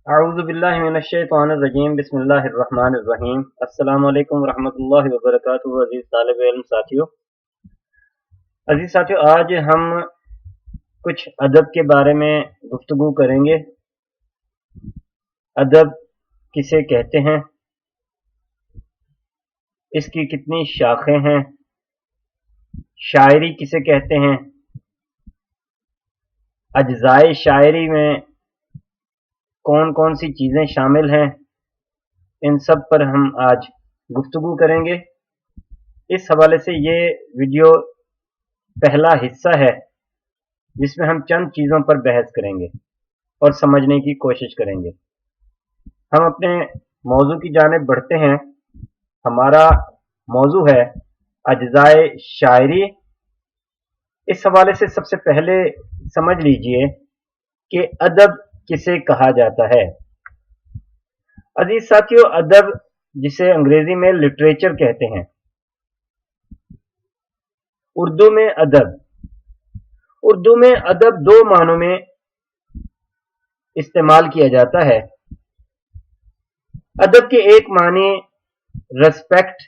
اعوذ باللہ من الشیطان الرجیم بسم اللہ الرحمن الرحیم السلام علیکم ورحمۃ اللہ وبرکاتہ عزیز طالب علم ساتھیو آج ہم کچھ ادب کے بارے میں گفتگو کریں گے۔ ادب کسے کہتے ہیں، اس کی کتنی شاخیں ہیں، شاعری کسے کہتے ہیں، اجزائے شاعری میں کون کون سی چیزیں شامل ہیں، ان سب پر ہم آج گفتگو کریں گے۔ اس حوالے سے یہ ویڈیو پہلا حصہ ہے جس میں ہم چند چیزوں پر بحث کریں گے اور سمجھنے کی کوشش کریں گے۔ ہم اپنے موضوع کی جانب بڑھتے ہیں۔ ہمارا موضوع ہے اجزائے شاعری۔ اس حوالے سے سب سے پہلے سمجھ لیجئے کہ ادب کسے کہا جاتا ہے۔ عزیز ساتھیو، ادب جسے انگریزی میں لٹریچر کہتے ہیں، اردو میں ادب دو معنوں میں استعمال کیا جاتا ہے۔ ادب کے ایک معنی ریسپیکٹ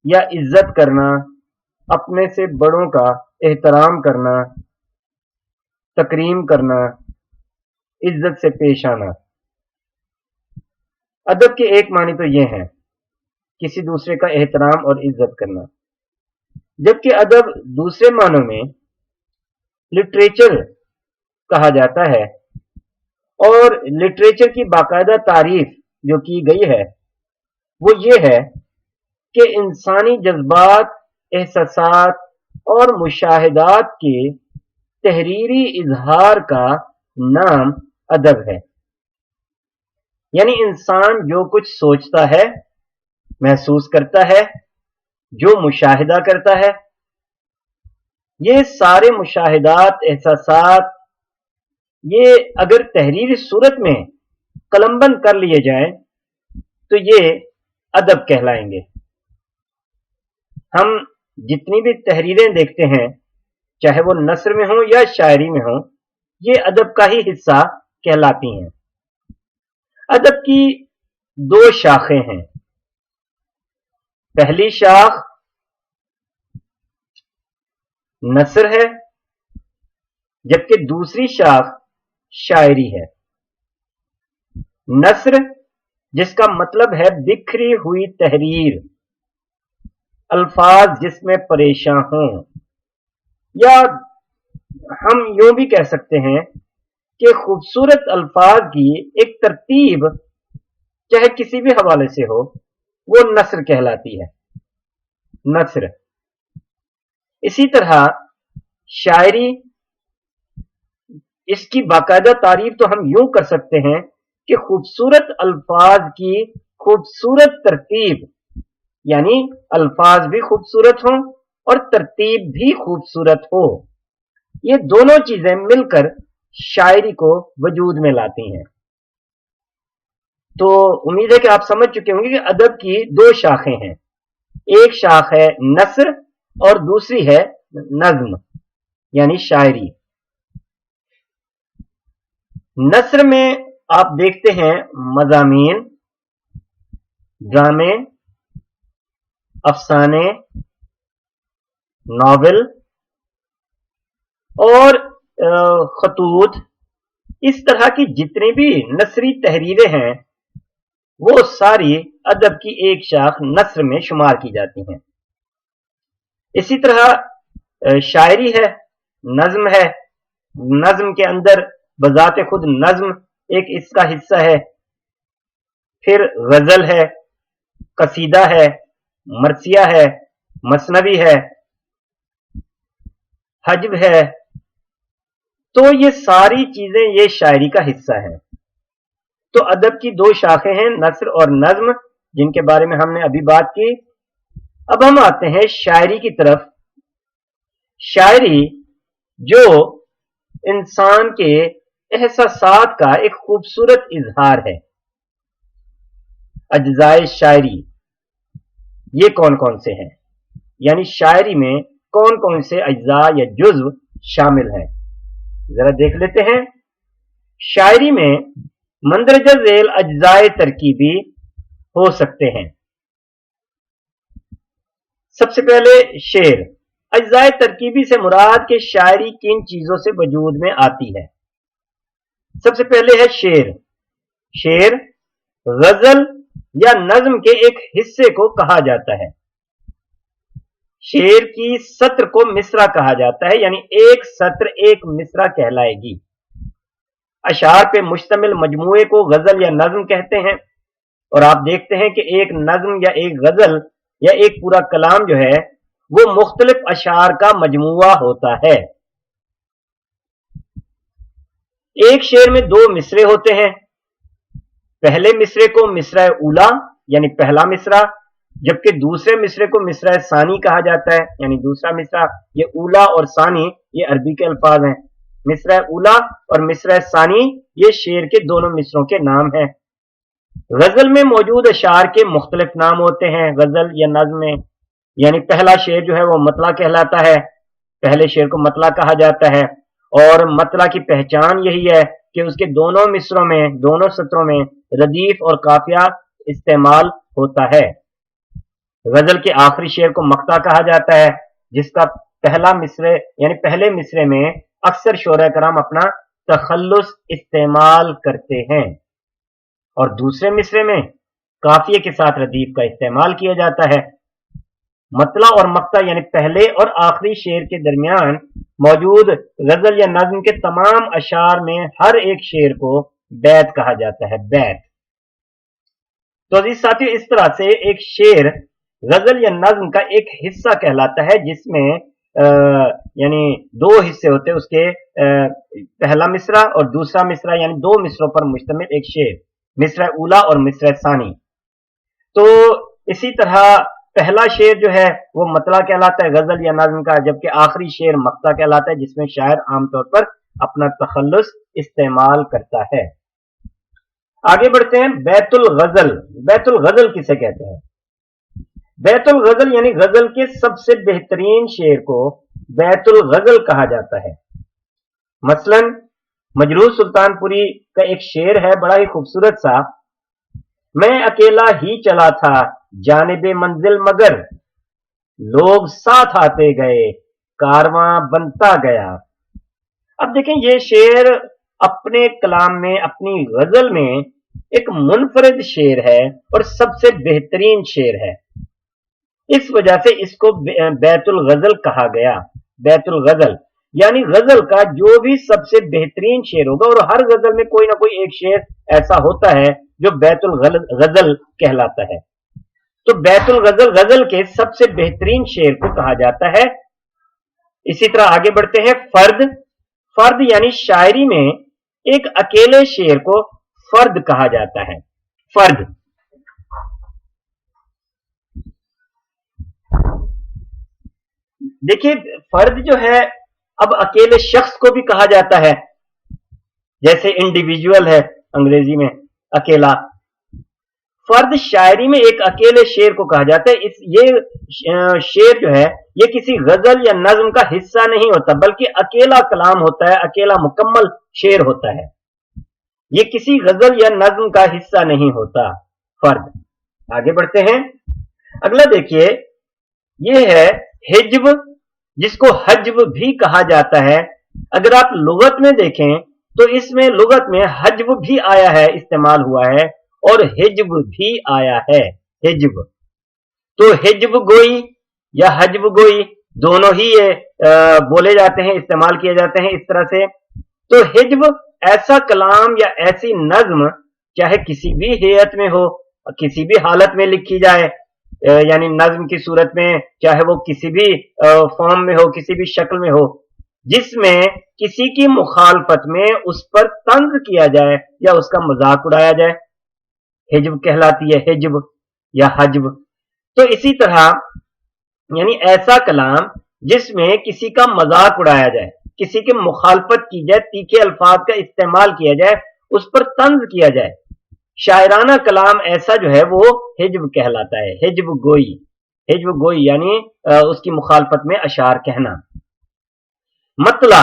یا عزت کرنا، اپنے سے بڑوں کا احترام کرنا، تکریم کرنا، عزت سے پیش آنا۔ ادب کے ایک معنی تو یہ ہے کسی دوسرے کا احترام اور عزت کرنا، جبکہ ادب دوسرے معنوں میں لٹریچر کہا جاتا ہے، اور لٹریچر کی باقاعدہ تعریف جو کی گئی ہے وہ یہ ہے کہ انسانی جذبات، احساسات اور مشاہدات کے تحریری اظہار کا نام ادب ہے۔ یعنی انسان جو کچھ سوچتا ہے، محسوس کرتا ہے، جو مشاہدہ کرتا ہے، یہ سارے مشاہدات، احساسات، یہ اگر تحریری صورت میں قلم بند کر لیے جائیں تو یہ ادب کہلائیں گے۔ ہم جتنی بھی تحریریں دیکھتے ہیں، چاہے وہ نثر میں ہوں یا شاعری میں ہوں، یہ ادب کا ہی حصہ کہلاتی ہیں۔ ادب کی دو شاخیں ہیں۔ پہلی شاخ نثر ہے، جبکہ دوسری شاخ شاعری ہے۔ نثر جس کا مطلب ہے بکھری ہوئی تحریر، الفاظ جس میں پریشاں ہوں، یا ہم یوں بھی کہہ سکتے ہیں کہ خوبصورت الفاظ کی ایک ترتیب چاہے کسی بھی حوالے سے ہو، وہ نثر کہلاتی ہے۔ نثر۔ اسی طرح شاعری، اس کی باقاعدہ تعریف تو ہم یوں کر سکتے ہیں کہ خوبصورت الفاظ کی خوبصورت ترتیب، یعنی الفاظ بھی خوبصورت ہوں اور ترتیب بھی خوبصورت ہو، یہ دونوں چیزیں مل کر شاعری کو وجود میں لاتی ہیں۔ تو امید ہے کہ آپ سمجھ چکے ہوں گے کہ ادب کی دو شاخیں ہیں، ایک شاخ ہے نثر اور دوسری ہے نظم یعنی شاعری۔ نثر میں آپ دیکھتے ہیں مضامین، ڈرامے، افسانے، ناول اور خطوط، اس طرح کی جتنی بھی نثری تحریریں ہیں وہ ساری ادب کی ایک شاخ نثر میں شمار کی جاتی ہیں۔ اسی طرح شاعری ہے، نظم ہے، نظم کے اندر بذات خود نظم ایک اس کا حصہ ہے، پھر غزل ہے، قصیدہ ہے، مرثیہ ہے، مثنوی ہے، حجب ہے، تو یہ ساری چیزیں یہ شاعری کا حصہ ہیں۔ تو ادب کی دو شاخیں ہیں، نثر اور نظم، جن کے بارے میں ہم نے ابھی بات کی۔ اب ہم آتے ہیں شاعری کی طرف۔ شاعری جو انسان کے احساسات کا ایک خوبصورت اظہار ہے۔ اجزائے شاعری یہ کون کون سے ہیں، یعنی شاعری میں کون کون سے اجزاء یا جزو شامل ہیں، ذرا دیکھ لیتے ہیں۔ شاعری میں मंदरजा झेल अज्जाए तरकीबी हो सकते हैं। सबसे पहले शेर। अज्जाए तरकीबी से मुराद के शायरी किन चीजों से वजूद में आती है। सबसे पहले है शेर। शेर गजल या नज्म के एक हिस्से को कहा जाता है। शेर की सत्र को मिसरा कहा जाता है, यानी एक सत्र एक मिसरा कहलाएगी। अशार पे मुश्तमिल मजमूए को गजल या नज्म कहते हैं। और आप देखते हैं कि एक नज्म या एक गजल या एक पूरा कलाम जो है वो मुख्तलिफ अशार का मजमुआ होता है। एक शेर में दो मिसरे होते हैं। पहले मिसरे को मिसरा उला यानी पहला मिसरा, जबकि दूसरे मिसरे को मिसरा सानी कहा जाता है, यानी दूसरा मिसरा। ये उला और सानी ये अरबी के अल्फाज हैं। मिसरा उला और मिसरा सानी ये शेर के दोनों मिसरों के नाम हैं। गजल में मौजूद अशार के मुख्तलिफ नाम होते हैं गजल या नज्म में। यानी पहला शेर जो है वो मतला कहलाता है, पहले शेर को मतला कहा जाता है। और मतला की पहचान यही है कि उसके दोनों मिसरों में, दोनों सत्रों में रदीफ और काफिया इस्तेमाल होता है। गजल के आखिरी शेर को मक्ता कहा जाता है, जिसका पहला मिसरे यानी पहले मिसरे में अक्सर शोरा कराम अपना तखल्लुस इस्तेमाल करते हैं और दूसरे मिसरे में काफिये के साथ रदीफ का इस्तेमाल किया जाता है। मतला और मक्ता यानी पहले और आखिरी शेर के दरमियान मौजूद गजल या नज्म के तमाम अशार में हर एक शेर को बैत कहा जाता है, बैत। तो अजीज साथियों, इस तरह से एक शेर गजल या नज्म का एक हिस्सा कहलाता है, जिसमें यानी दो हिस्से होते हैं उसके, पहला मिसरा और दूसरा मिसरा, यानी दो मिसरों पर मुश्तमिल एक शेर, मिसरा उला और मिसरा सानी। तो इसी तरह पहला शेर जो है वो मतला कहलाता है गजल या नज्म का, जबकि आखिरी शेर मक्ता कहलाता है, जिसमें शायर आमतौर पर अपना तखल्लुस इस्तेमाल करता है। आगे बढ़ते हैं। बैतुल गजल। बैतुल गजल किसे कहते हैं? बैतुल गजल यानी गजल के सबसे बेहतरीन शेर को बैतुल गजल कहा जाता है। मसलन मजरूह सुल्तानपुरी का एक शेर है बड़ा ही खूबसूरत सा। मैं अकेला ही चला था जानिबे मंजिल मगर लोग साथ आते गए कारवां बनता गया। अब देखें, ये शेर अपने कलाम में, अपनी गजल में एक मुनफरिद शेर है और सबसे बेहतरीन शेर है। इस वजह से इसको बैतुल गजल कहा गया। बैतुल गजल यानी गजल का जो भी सबसे बेहतरीन शेर होगा, और हर गजल में कोई ना कोई एक शेर ऐसा होता है जो बैतुल गजल कहलाता है। तो बैतुल गजल गजल के सबसे बेहतरीन शेर को कहा जाता है। इसी तरह आगे बढ़ते हैं। फर्द। फर्द यानी शायरी में एक अकेले शेर को फर्द कहा जाता है। फर्द। देखिए, फर्द जो है अब अकेले शख्स को भी कहा जाता है, जैसे इंडिविजुअल है अंग्रेजी में अकेला। फर्द शायरी में एक अकेले शेर को कहा जाता है। ये शेर जो है ये किसी गजल या नज्म का हिस्सा नहीं होता, बल्कि अकेला कलाम होता है, अकेला मुकम्मल शेर होता है। ये किसी गजल या नज्म का हिस्सा नहीं होता फर्द। आगे बढ़ते हैं। अगला देखिए, ये है हिज्ब, जिसको हज्ब भी कहा जाता है। अगर आप लुगत में देखें तो इसमें लुगत में हज्ब भी आया है, इस्तेमाल हुआ है, और हिज्ब भी आया है। हिज्ब तो हिज्ब गोई या हज्ब गोई दोनों ही ये बोले जाते हैं, इस्तेमाल किए जाते हैं इस तरह से। तो हिज्ब ऐसा कलाम या ऐसी नज्म चाहे किसी भी हेयत में हो, किसी भी हालत में लिखी जाए, यानी नज्म की सूरत में, चाहे वो किसी भी फॉर्म में हो, किसी भी शक्ल में हो, जिसमें किसी की मुखालफत में उस पर तंज किया जाए या उसका मजाक उड़ाया जाए, हिज्ब कहलाती है, हिज्ब या हज्ब। तो इसी तरह यानी ऐसा कलाम जिसमें किसी का मजाक उड़ाया जाए, किसी की मुखालफत की जाए, तीखे अल्फाज का इस्तेमाल किया जाए, उस पर तंज किया जाए, शायराना कलाम ऐसा जो है वो हिज्ब कहलाता है। हिज्ब गोई। हिज्ब गोई यानी उसकी मुखालफत में अशार कहना। मतला।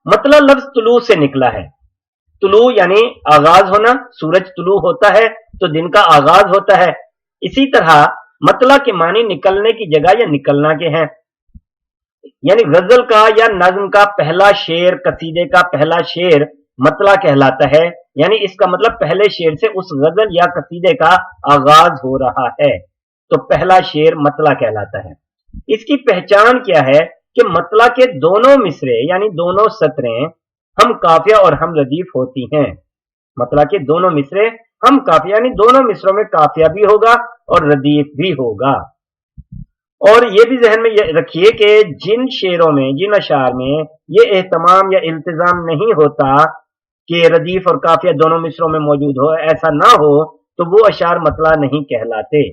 मतला लफ्ज तुलू से निकला है। तुलू यानी आगाज होना, सूरज तुलू होता है तो दिन का आगाज होता है। इसी तरह मतला के मानी निकलने की जगह या निकलना के हैं। यानी गजल का या नज्म का पहला शेर, कसीदे का पहला शेर मतला कहलाता है। यानी इसका मतलब पहले शेर से उस गजल या कसीदे का आगाज हो रहा है, तो पहला शेर मतला कहलाता है। इसकी पहचान क्या है कि मतला के दोनों मिसरे यानी दोनों सतरें हम काफिया और हम रदीफ होती हैं। मतला के दोनों मिसरे हम काफिया यानी दोनों मिसरों में काफिया भी होगा और रदीफ भी होगा। और ये भी जहन में रखिए कि जिन शेरों में, जिन अशार में ये एहतमाम या इल्तिजाम नहीं होता कि रदीफ और काफिया दोनों मिसरों में मौजूद हो, ऐसा ना हो, तो वो अशार मतला नहीं कहलाते।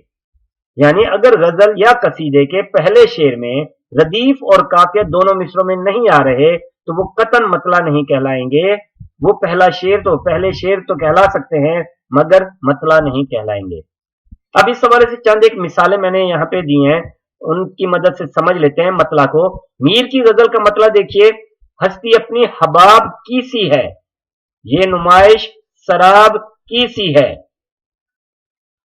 यानी अगर गजल या कसीदे के पहले शेर में रदीफ और काफिया दोनों मिसरों में नहीं आ रहे तो वो कतन मतला नहीं कहलाएंगे। वो पहला शेर तो, पहले शेर तो कहला सकते हैं मगर मतला नहीं कहलाएंगे। अब इस हवाले से चंद एक मिसालें मैंने यहाँ पे दी हैं, उनकी मदद से समझ लेते हैं मतला को। मीर की गजल का मतला देखिए, हस्ती अपनी हबाब की सी है, ये नुमाइश शराब की सी है।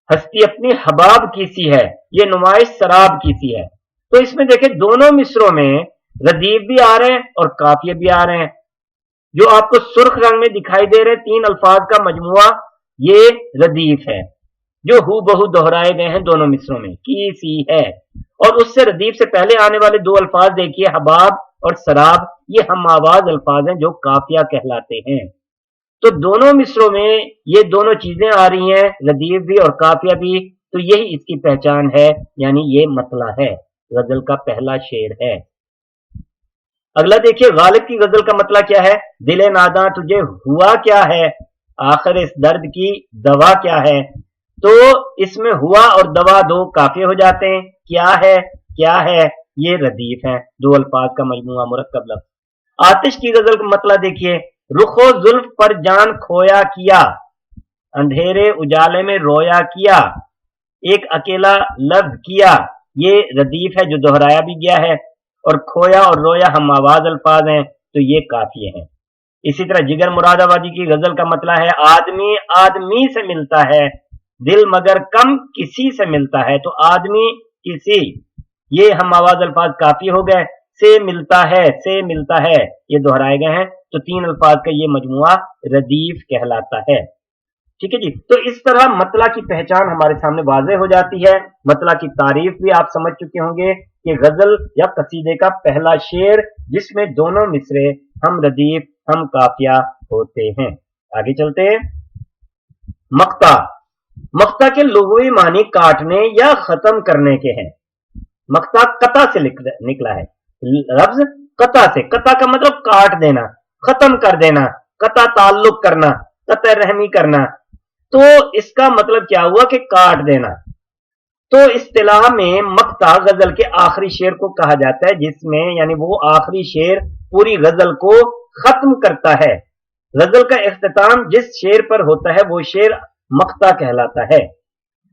हस्ती अपनी हबाब की सी है, ये नुमाइश शराब की सी है। तो इसमें देखें दोनों मिसरों में रदीफ भी आ रहे हैं और काफिये भी आ रहे हैं। जो आपको सुर्ख रंग में दिखाई दे रहे तीन अल्फाज का मजमुआ, ये रदीफ है जो हू बहु दोहराए गए हैं दोनों मिसरों में, की सी है। और उससे रदीफ से पहले आने वाले दो अल्फाज देखिए, हबाब और शराब, ये हम आवाज अल्फाज हैं जो काफिया कहलाते हैं। तो दोनों मिसरों में ये दोनों चीजें आ रही हैं, रदीफ भी और काफिया भी, तो यही इसकी पहचान है, यानी ये मतला है, गजल का पहला शेर है। अगला देखिए, गालिब की गजल का मतला क्या है, दिले नादा तुझे हुआ क्या है, आखिर इस दर्द की दवा क्या है। तो इसमें हुआ और दवा दो काफी हो जाते हैं, क्या है ये रदीफ है, दो अल्फाज का मजमुआ मुरक्कब लफ्ज। आतिश की गजल का मतला देखिए, रुखो जुल्फ पर जान खोया किया, अंधेरे उजाले में रोया किया, एक अकेला लफ्ज किया, ये रदीफ है जो दोहराया भी गया है। और खोया और रोया हम आवाज अल्फाज हैं, तो ये काफिये हैं। इसी तरह जिगर मुरादाबादी की गजल का मतला है, आदमी आदमी से मिलता है, दिल मगर कम किसी से मिलता है। तो आदमी किसी, ये हम आवाज अल्फाज काफी हो गए। से मिलता है ये दोहराए गए हैं, तो तीन अल्फाज का ये मजमुआ रदीफ कहलाता है। ठीक है जी। तो इस तरह मतला की पहचान हमारे सामने वाज़ेह हो जाती है। मतला की तारीफ भी आप समझ चुके होंगे कि गजल या कसीदे का पहला शेर जिसमें दोनों मिसरे हम रदीफ हम काफिया होते हैं। आगे चलते हैं। मक्ता, मक्ता के लुग़वी मानी काटने या खत्म करने के हैं। मक्ता कता से निकला है, लफ्ज कता से। कता का मतलब काट देना, खत्म कर देना, कता ताल्लुक करना, कता रहमी करना। तो इसका मतलब क्या हुआ कि काट देना। तो इस्तिलाह में मक्ता गजल के आखिरी शेर को कहा जाता है, जिसमें यानी वो आखिरी शेर पूरी गजल को खत्म करता है। गजल का इख्तिताम जिस शेर पर होता है वो शेर मक्ता कहलाता है।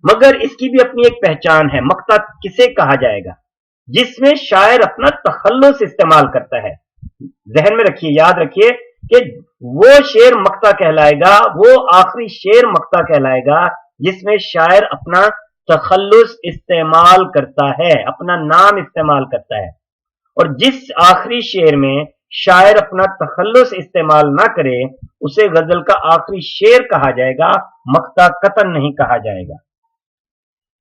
मगर इसकी भी अपनी एक पहचान है। मक्ता किसे कहा जाएगा? जिसमें शायर अपना तखल्लुस इस्तेमाल करता है। जहन में रखिए, याद रखिए कि वो शेर मक्ता कहलाएगा, वो आखिरी शेर मक्ता कहलाएगा जिसमें शायर अपना तखल्लुस इस्तेमाल करता है, अपना नाम इस्तेमाल करता है। और जिस आखिरी शेर में शायर अपना तखल्लुस इस्तेमाल ना करे उसे गजल का आखिरी शेर कहा जाएगा, मक्ता कतन नहीं कहा जाएगा।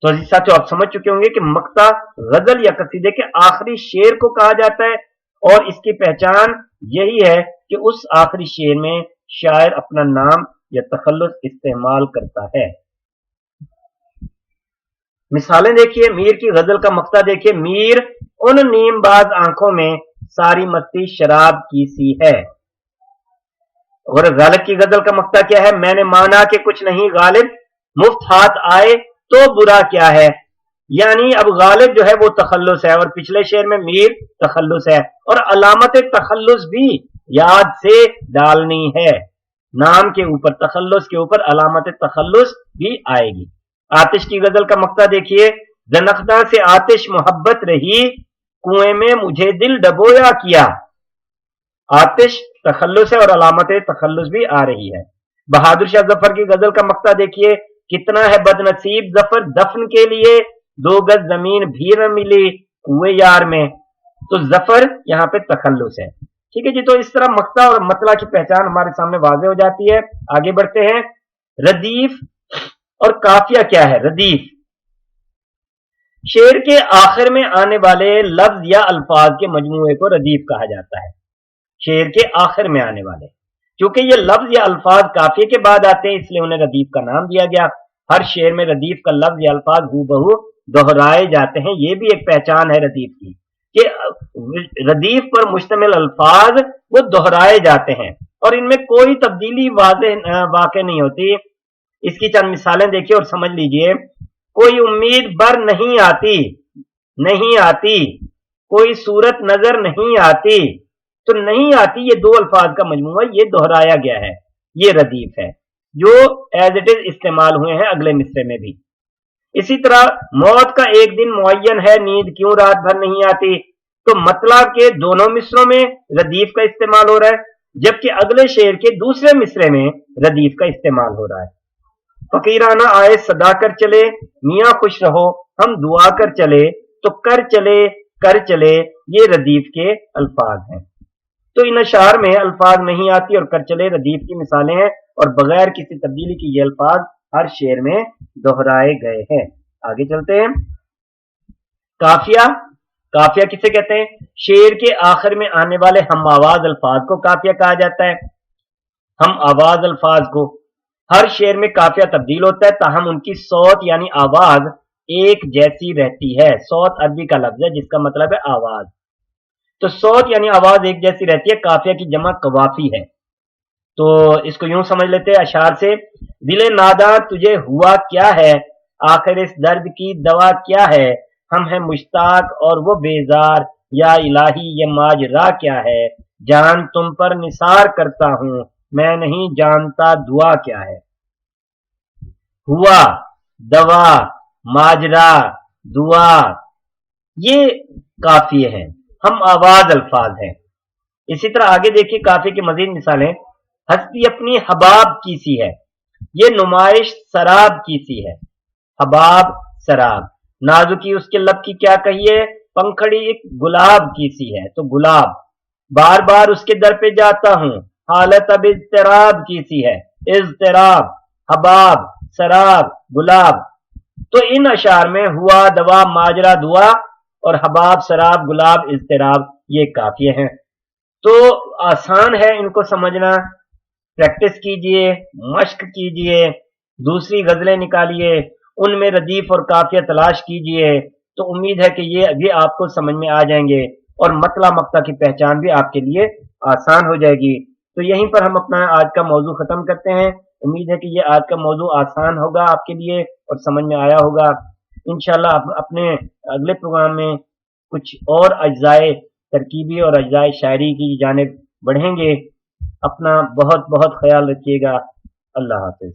तो अजीज साथियों, आप समझ चुके होंगे कि मक्ता गजल या कसीदे के आखिरी शेर को कहा जाता है और इसकी पहचान यही है कि उस आखिरी शेर में शायर अपना नाम या तखल्लुस इस्तेमाल करता है। मिसालें देखिए, मीर की गजल का मक्ता देखिए, मीर उन नीमबाज आंखों में सारी मस्ती शराब की सी है। और गालिब की गजल का मक्ता क्या है? मैंने माना कि कुछ नहीं गालिब, मुफ्त हाथ आए तो बुरा क्या है। यानी अब गालिब जो है वो तखल्लुस है और पिछले शेर में मीर तखल्लुस है, और अलामत तखल्लुस भी याद से डालनी है। नाम के ऊपर, तखल्लुस के ऊपर अलामत तखल्लुस भी आएगी। आतिश की गजल का मक्ता देखिए, जनख्दा से आतिश मोहब्बत रही, कुएं में मुझे दिल डबोया किया। आतिश तखल्लुस है और अलामत तखल्लुस भी आ रही है। बहादुर शाह जफर की गजल का मक्ता देखिए, कितना है बदनसीब जफर दफन के लिए, 2 गज जमीन भी न मिली कुए यार में। तो जफर यहाँ पे तखल्लुस है। ठीक है जी, तो इस तरह मक्ता और मतला की पहचान हमारे सामने वाज़ेह हो जाती है। आगे बढ़ते हैं। रदीफ और काफिया क्या है? रदीफ शेर के आखिर में आने वाले लफ्ज या अल्फाज के मजमूए को रदीफ कहा जाता है। शेर के आखिर में आने वाले, क्योंकि ये लफ्ज या अल्फाज काफिए के बाद आते हैं, इसलिए उन्हें रदीफ का नाम दिया गया। हर शेर में रदीफ का लफ्ज या अल्फाज हूबहू दोहराए जाते हैं। ये भी एक पहचान है रदीफ की कि रदीफ पर मुश्तमिल अल्फाज वो दोहराए जाते हैं और इनमें कोई तब्दीली वाक़ नहीं होती। इसकी चंद मिसालें देखिए और समझ लीजिए। कोई उम्मीद बर नहीं आती, नहीं आती, कोई सूरत नजर नहीं आती। तो नहीं आती ये 2 अल्फाज का मजमूआ, ये दोहराया गया है, ये रदीफ है, जो एज इट इज इस्तेमाल हुए हैं अगले मिसरे में भी। इसी तरह मौत का एक दिन मुअय्यन है, नींद क्यों रात भर नहीं आती। तो मतलब के दोनों मिसरों में रदीफ का इस्तेमाल हो रहा है, जबकि अगले शेर के दूसरे मिसरे में रदीफ का इस्तेमाल हो रहा है। फकीराना आए सदा कर चले, मियाँ खुश रहो हम दुआ कर चले। तो कर चले ये रदीफ के अल्फाज हैं। तो इन अशार में अल्फाज नहीं आती और कर चले रदीफ की मिसालें हैं और बगैर किसी तब्दीली की ये अल्फाज हर शेर में दोहराए गए हैं। आगे चलते हैं। काफिया, काफिया किसे कहते हैं? शेर के आखिर में आने वाले हम आवाज अल्फाज को काफिया कहा जाता है। हम आवाज अल्फाज को, हर शेर में काफिया तब्दील होता है, ताहम उनकी सौत यानी आवाज एक जैसी रहती है। सौत अरबी का लफ्ज है जिसका मतलब है आवाज। तो सौत यानी आवाज एक जैसी रहती है। काफिया की जमा कवाफी है। तो इसको यूं समझ लेते हैं अशार से। दिले नादा तुझे हुआ क्या है, आखिर इस दर्द की दवा क्या है। हम हैं मुश्ताक और वो बेजार, या इलाही ये माजरा क्या है। जान तुम पर निसार करता हूं, मैं नहीं जानता दुआ क्या है। हुआ, दवा, माजरा, दुआ, ये काफिये हैं, हम आवाज अल्फाज हैं। इसी तरह आगे देखिए काफी की मजीद मिसालें। हस्ती अपनी हबाब की सी है, ये नुमाइश शराब की सी है। हबाब शराब, नाजुकी उसके लब की क्या कहिए, पंखड़ी एक गुलाब की सी है। तो गुलाब, बार बार उसके दर पे जाता हूं, हालत अब इज़्तिराब की सी है। इज़्तिराब, हबाब, शराब, गुलाब। तो इन अशार में हुआ, दवा, माजरा, दुआ और हबाब, शराब, गुलाब, इज़्तिराब ये काफिये हैं। तो आसान है इनको समझना। प्रैक्टिस कीजिए, मश्क कीजिए, दूसरी गजलें निकालिए, उनमें रदीफ और काफिया तलाश कीजिए। तो उम्मीद है कि ये आपको समझ में आ जाएंगे और मतला मक्ता की पहचान भी आपके लिए आसान हो जाएगी। तो यहीं पर हम अपना आज का मौजू खत्म करते हैं। उम्मीद है कि ये आज का मौजू आसान होगा आपके लिए और समझ में आया होगा। इंशाल्लाह अपने अगले प्रोग्राम में कुछ और अज्जाए तरकीबी और अज्जाए शायरी की जानिब बढ़ेंगे। अपना बहुत बहुत ख्याल रखिएगा। अल्लाह हाफिज।